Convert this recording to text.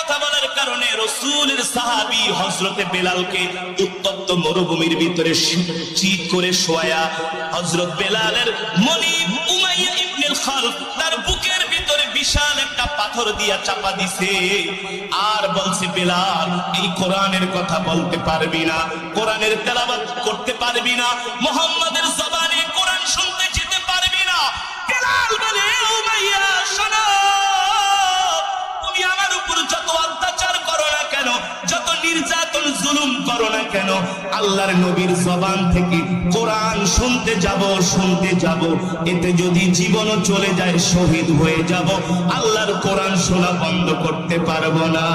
কথা বলার কারণে রাসূলের সাহাবী হযরতে বেলালকে উত্তপ্ত মরুভূমির ভিতরে চিৎ করে শোয়া হযরত বেলালের মনিব উমাইয়া ইবনে খালফ তার বুকের ভিতরে বিশাল একটা পাথর দিয়া চাপা দিছে আর বলছে বেলাল এই কোরআনের কথা বলতে পারবি না, কোরআনের তেলাওয়াত করতে পারবি না, মুহাম্মাদের জবানে কোরআন শুনতে যেতে পারবি না। বেলাল বলে উমাইয়া শোনো, তুমি আমার উপর যত অত্যাচার করো না কেন, যত নির্যাতন জুলুম করো না কেন, আল্লাহর নবীর জবান থেকে কোরআন শুনতে যাব, এতে যদি জীবনও চলে যায় শহীদ হয়ে যাব, আল্লাহর কোরআন শোনা বন্ধ করতে পারবো না।